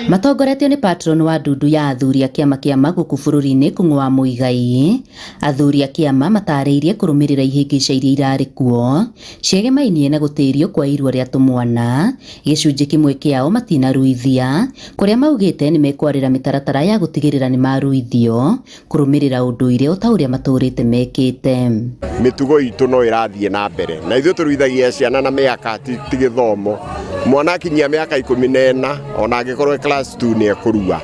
Matongoretio ni patron wa ndundu ya athuri a kiama kia Maguku bururi-ini Kung'ũ wa Muigai. Athuri a kiama matariirie kurumirira ihingica iria irari kuo ciegemainie na gutirio kwa irua ria tumwana. Gicunji kimwe kiao matinaruithia kuria maugite ni mekwarira mitaratara ya gutigirira ni maruithio kurumirira unduire utauria maturite mekite. Mitugo itu no irathie na mbere na ithuĩ turuithagia ciana na miaka ti githomo. Mwana akinyia miaka 14 ona angikorwo class 2 ni ekurua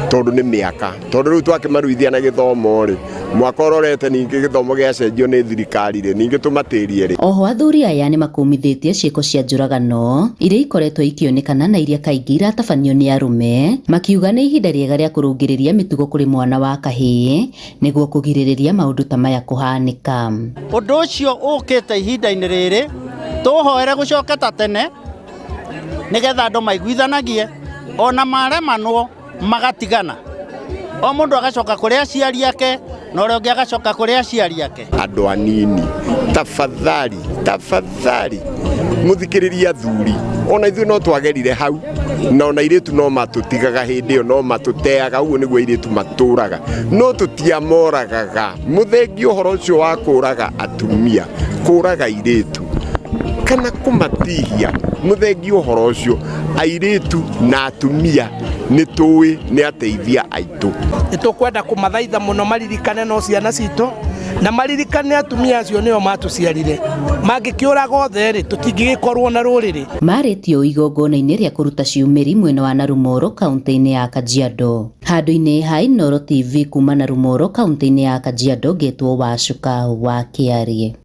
tondu ni miaka tondu riu twakimaruithia na githomo ri mwaka urorete ningi githomo giacenjio ni thirikari ri ningi tumatirie ri. Oho athuri aya ni makumithitie ciiko cia njuragano iria ikoretwo ikionekana na iria kaingi iratabanio ni arume, makiuga ni ihinda riega ria kurungiriria mitugo kuri mwana wa kahii niguo kugiririria maundu ta maya kuhanika. Undu ucio ukite ihinda-ini riri tuhoere gucoka ta tene nigetha andu maiguithanagie ona maremanwo magatigana o mundu agacoka kuri aciari ake na uria ungi agacoka kuri aciari ake. Andu anini tafadhali muthikiriria athuri ona ithuĩ no twagerire hau na ona iritu no matutigaga hindi no matuteaga uguo niguo iritu maturaga no tutiamoragaga muthengi uhoro ucio wa kuraga atumia kuraga iritu kana kumatihia muthengi uhoro ucio airitu na atumia ni tuwi ni ateithia aitu. Nitukwenda kumathaitha muno maririkane no ciana citu na maririkane atumia acio nio matuciarire mangikiuraga othe ri tutingigikorwo na ruriri. Maritio igongona-ini ria kuruta ciumiri mwena wa Narumoro kaunti-ini ya Kajiado. Handu-ini ha Inooro TV kuma Narumoro kaunti-ini ya Kajiado, ngetwo Wacuka wa Kiarie.